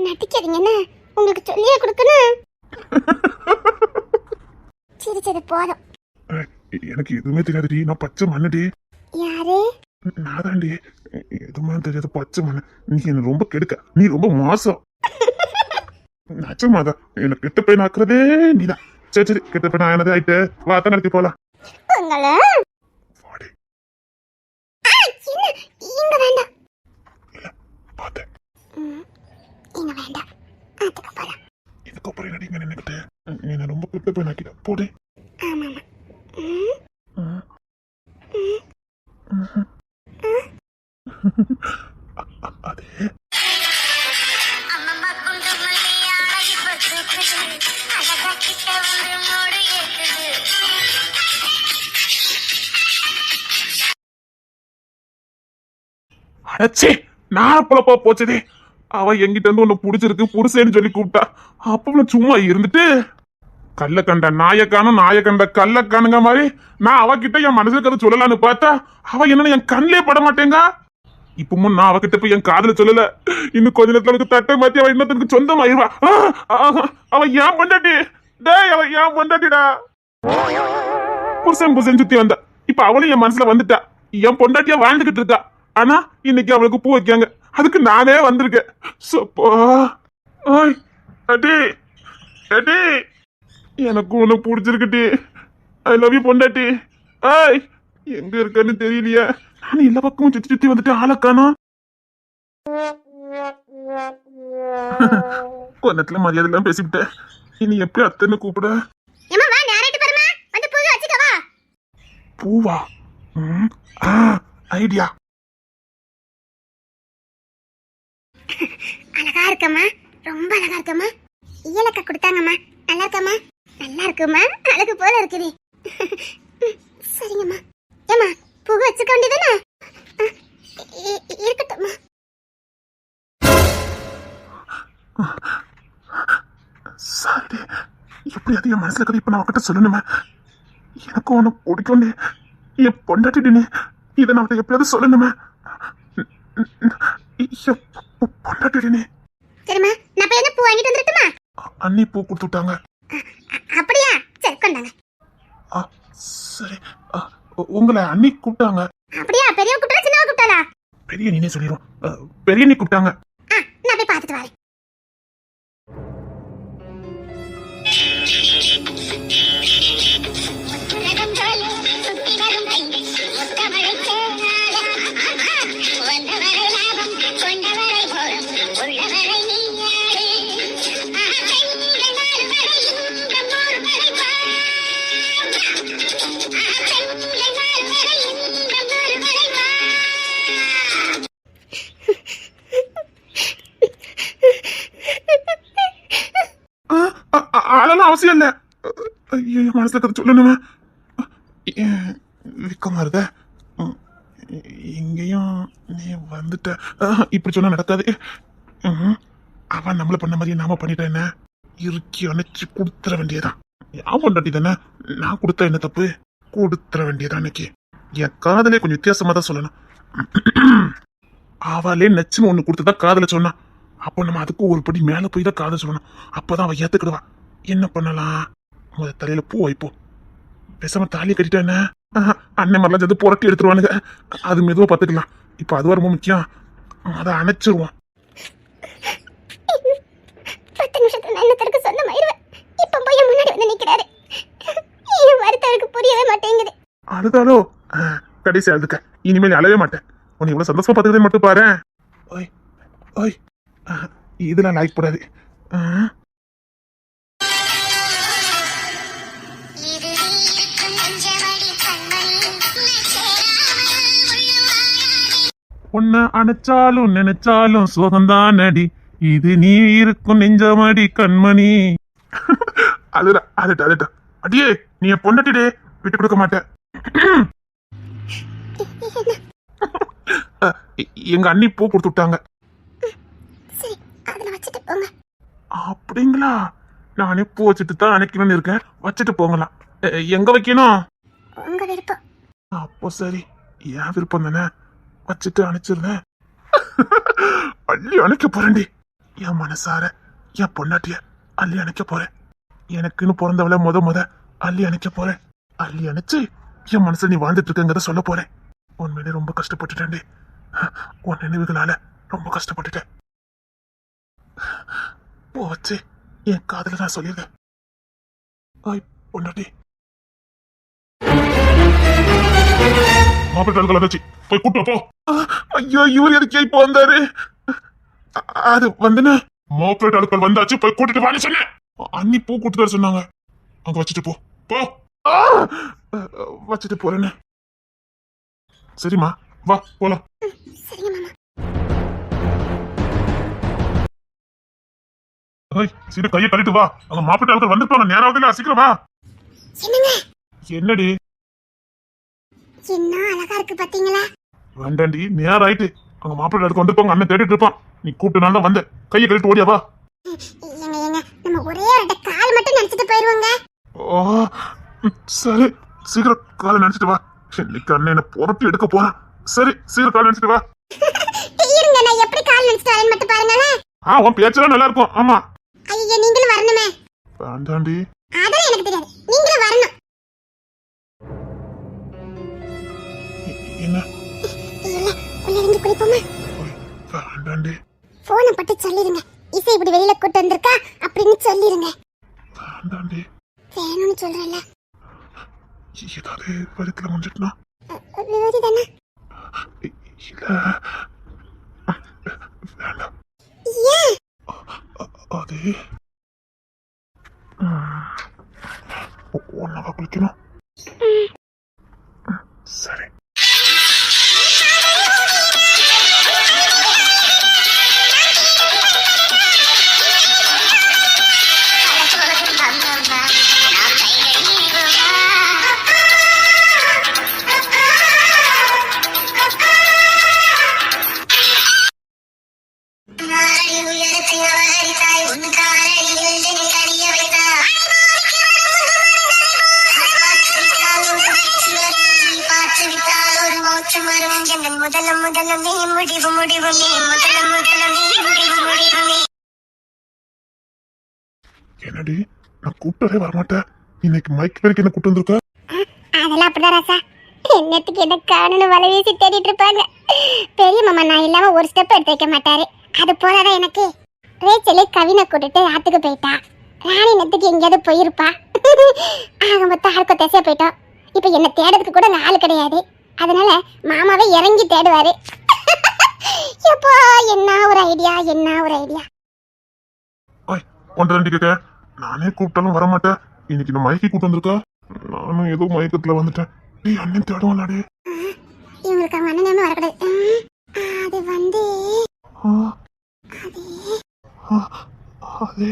நடிக்காதீங்க என்ன, உங்களுக்கு சொல்லியே கொடுக்கணும். சிரிச்சது போதும். எனக்கு எதுவுமே தெரியாதுடி. நான் பச்சை மண்ணுடி. யாரு? நாதாண்டி. எதுவுமே தெரியாத பச்சை மண்ணு. நீ என்ன ரொம்ப கெடுக்க. நீ ரொம்ப மோசம். நச்சமாதான். என்ன கெட்ட பையன் ஆக்குறதே நீதான். சரி சரி, கெட்ட பையன் ஆனதே ஆயிட்டு வார்த்தை நடத்தி போலாம். உங்களை வாடி. இங்க வேண்டாம். பார்த்தேன். இங்க வேண்டாம். அதுக்கு போலாம். இதுக்கப்புறம் என்னடி இங்க நின்னுக்கிட்டு என்ன ரொம்ப கெட்ட பையன் ஆக்கிட்ட போடு. ஆமா அதே அடச்சே, நான் பொழப்பா போச்சதே. அவ எங்கிட்ட இருந்து ஒன்னு புடிச்சிருக்கு புருஷன்னு சொல்லி கூப்பிட்டா. அப்ப சும்மா இருந்துட்டு கல்ல கண்ட நாயக்கானும் நாயக்கண்ட கல்ல காணுங்க மாதிரி நான் அவகிட்ட என் மனசுல கதை சொல்லலான்னு பார்த்தா அவ என்ன என் கண்ணிலே பட மாட்டேங்க. இப்பவும் நான் அவகிட்ட போய் என் காதல சொல்லல. இன்னும் கொஞ்ச நேரத்துல அவனுக்கு தட்டை மாத்தி அவ இன்னத்துக்கு சொந்தமாயிருவா. அவ ஏன் பொண்டாட்டி? டேய், அவ ஏன் பொண்டாட்டிடா? புருஷன் புருஷன் சுத்தி வந்தா. இப்ப அவளும் என் மனசுல வந்துட்டா. என் பொண்டாட்டியா வாழ்ந்துகிட்டு இருக்கா. ஆனா இன்னைக்கு அவளுக்கு பூ வைக்காங்க. அதுக்கு நானே வந்திருக்கேன். சப்பா. ஓய் அடி அடி, எனக்கு ஒண்ணு பிடிச்சிருக்குடி. ஐ லவ் யூ பொண்டாட்டி. ஐய், எங்க இருக்கன்னு தெரியலையே. நான் எல்லா பக்கமும் சுத்தி சுத்தி வந்துட்டு ஆளக்கானோ. கொஞ்சத்துல மரியாதை எல்லாம் பேசிவிட்டேன். இனி எப்படி அத்தனை கூப்பிட? பூவா? ஐடியா. அழகா இருக்கம்மா, ரொம்ப அழகா இருக்கம்மா. இயலக்கா கொடுத்தாங்கம்மா. நல்லா இருக்கம்மா. நல்லா இருக்குமா, அழகு போல இருக்குது. சரிங்கம்மா. ஏம்மா, பூ வச்சுக்க வேண்டியதானே? இருக்கட்டும்மா. சரி, எப்படி அதிக மனசுல கதை இப்ப நான் அவகிட்ட சொல்லணுமே. எனக்கு ஒண்ணு பிடிக்கும். என் பொண்டாட்டினே இதை நான் அவட்ட எப்படியாவது சொல்லணுமே. பொண்டாட்டினே. சரிம்மா, நான் போய் பூ வாங்கிட்டு வந்துட்டுமா? அண்ணி பூ கொடுத்து விட்டாங்க. அப்படியா? சரி, கொண்டாங்க. சரி, உங்களை அண்ணி கூப்பிட்டாங்க. அப்படியா? பெரிய கூப்பிட்டா சின்னவ கூப்பிட்டாளா? பெரிய நீனே சொல்லிடும். பெரிய நீ கூப்பிட்டாங்க. நான் போய் பார்த்துட்டு வரேன். அதெல்லாம் அவசியம் இல்ல. ஐயோ, மனசுல கதை சொல்லணுமே. விக்கமா இருக்க. இங்கேயும் நீ வந்துட்ட. இப்படி சொன்னா நடக்காது. அவன் நம்மள பண்ண மாதிரி நாம பண்ணிட்டேன். என்ன இறுக்கி அணைச்சு கொடுத்துற வேண்டியதான். யான் பொண்டாட்டி தானே, நான் கொடுத்தா என்ன தப்பு? கொடுத்துற வேண்டியதான். இன்னைக்கு என் காதலே கொஞ்சம் வித்தியாசமா தான் சொல்லணும். அவளே நச்சுன்னு ஒண்ணு கொடுத்துதான் காதல சொன்னான். அப்போ நம்ம அதுக்கு ஒரு படி மேல போய் தான் காதல் சொல்லணும். அப்பதான் அவ ஏத்துக்கிடுவா. என்ன பண்ணலாம்? முத தலையில பூ வைப்போம். பேசாம தாலியை கட்டிட்டா என்ன? அண்ணன் மாதிரிலாம் சேர்ந்து புரட்டி எடுத்துருவானுங்க. அது மெதுவா பாத்துக்கலாம். இப்ப அதுவா ரொம்ப முக்கியம். அதை அணைச்சிருவோம். அடுத்த நிமிஷத்துல நான் இன்னொருத்தருக்கு சொந்தமாயிருவேன். இப்ப போய் என் முன்னாடி வந்து நிக்கிறாரு. என் வருத்தவருக்கு புரியவே மாட்டேங்குது. அழுதாலோ கடைசி அழுதுக்க. இனிமேல் நீ அழவே மாட்டேன். உன்னை இவ்வளவு சந்தோஷமா பார்த்துக்கிறதே மட்டும் பாரு. ஓய் ஓய் இதெல்லாம் லைக் போடாது. உன்னை அணைச்சாலும் நினைச்சாலும் சுகந்தான் அடி. இது நீ இருக்கும் நெஞ்சமடி கண்மணி. அழுடா அழுட்டா அழுட்டா. அடியே நீ என் பொண்டாட்டிடே, விட்டு கொடுக்க மாட்டேன். எங்க அண்ணி பூ கொடுத்து விட்டாங்க. சரி, அதுல வச்சிட்டு போங்க. அப்படிங்களா? நானே பூ வச்சுட்டு தான் அணைக்கணும்னு இருக்கேன். வச்சுட்டு போங்களாம். எங்க வைக்கணும்? உங்க விருப்பம். அப்போ சரி, என் விருப்பம் தானே. வச்சுட்டு அணைச்சிருந்தேன். அள்ளி அணைக்க போறேன்டி. என் மனசார என் பொண்டாட்டிய அள்ளி அணைக்க போறேன். எனக்குன்னு பிறந்தவள முத அள்ளி அணைக்க போறேன். அள்ளி அணைச்சு என் மனசுல நீ வாழ்ந்துட்டு இருக்கங்கிறத சொல்ல போறேன். உண்மையிலே ரொம்ப கஷ்டப்பட்டுட்டேன்டி. உன் நினைவுகளால ரொம்ப கஷ்டப்பட்டுட்டேன். போச்சு, என் காதல நான் சொல்லியிருக்கேன். ஆய் பொண்டாட்டி. மாப்பிள்ளை வச்சு போய் கூட்டு போ. ஐயோ இவர் எதுக்கே இப்போ வந்தாரு? அது வந்துன்னு மாப்பிள்ளை அழுக்கள் வந்தாச்சு, போய் கூட்டிட்டு வான்னு சொன்னேன். அண்ணி பூ கூட்டு தர சொன்னாங்க. அங்க வச்சுட்டு போ போ. வச்சுட்டு போறேன்னு. சரிம்மா வா போலாம். சரிங்க மாமா. ஓய் சீடு கையை கழிட்டு வா. அங்க மாப்பிள்ளை அழுக்கள் வந்துருப்பாங்க. நேராவதுல சீக்கிரம் வா. என்னங்க? என்னடி? என்ன அழகா இருக்கு பாத்தீங்களா? வேண்டாண்டி, நேரம் ஆயிட்டு. அங்க மாப்பிள்ளை அழுக்க வந்துருப்பாங்க. அண்ணன் தேடிட்டு இருப்பான். நீ கூப்பிட்டு நான் தான் வந்தேன். கையை கழிட்டு ஓடியா வா. ஏங்க நம்ம ஒரே ஒரு கால் மட்டும் நினைச்சிட்டு போயிருவோங்க. ஓ சரி, சீக்கிரம் காலை நினைச்சிட்டு வா. இன்னைக்கு அண்ணன் என்ன புறப்பி எடுக்க போறான். சரி சீக்கிரம் காலை நினைச்சிட்டு வா. இருங்க, நான் எப்படி கால் நினைச்சிட்டு வரேன்னு மட்டும் பாருங்களேன். உன் பேச்செல்லாம் நல்லா இருக்கும். ஆமா. ஐயா நீங்களும் வரணுமே. வேண்டாண்டி. அதெல்லாம் எனக்கு தெரியாது, நீங்களும் வரணும். என்ன? இல்ல, உள்ள இருந்து குளிப்போமா? வேண்டாண்டி. போனை பட்டு சொல்லிருங்க. இசை இப்படி வெளியில கூட்டு வந்திருக்கா அப்படின்னு சொல்லிருங்க. வேண்டாண்டி. வேணும்னு சொல்றேன்ல. ஏதாவது வரித்துல முடிஞ்சிட்டுனா? விவரி தானே? இல்ல வேண்டாம். ஏன்? அது ஒன்னாவா குளிக்கணும். சரி. என்னடி நான் கூப்பிட்டதே வரமாட்டேன். இன்னைக்கு மைக் வரைக்கும் என்ன கூட்டு வந்திருக்க? அதெல்லாம் அப்படிதான் ராசா. என்னத்துக்கு என்ன காணுன்னு வலை வீசி தேடிட்டு இருப்பாங்க. பெரிய மாமா நான் இல்லாம ஒரு ஸ்டெப் எடுத்து வைக்க மாட்டாரு. அது போலதான் எனக்கு. ரேச்சலு கவினை கூட்டிட்டு ஆத்துக்கு போயிட்டா. ராணி நத்துக்கு எங்கேயாவது போயிருப்பா. ஆக மொத்தம் ஆளுக்கு திசைய போயிட்டோம். இப்ப என்ன தேடுறதுக்கு கூட ஆள் கிடையாது. அதனால மாமாவே இறங்கி தேடுவாரு. எப்போ என்ன ஒரு ஐடியா, என்ன ஒரு ஐடியா. ஒன்றரை கேட்க நானே கூப்பிட்டாலும் வரமாட்டேன். இன்னைக்கு இந்த மயக்கி கூட்டு வந்திருக்கா. நானும் ஏதோ மயக்கத்துல வந்துட்டேன். டேய் அண்ணன் தேடுவாளாடே. இவங்களுக்கு அவங்க அண்ணன் வரக்கூடாது. அது வந்து அதே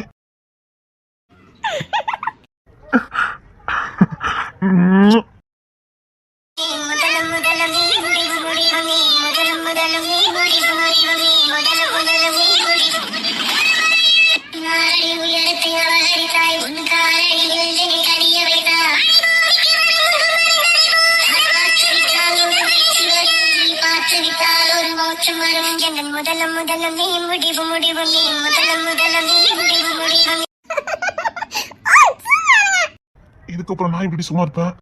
இதுக்கப்புறம் நான் இப்படி சும்மா இருப்பேன்.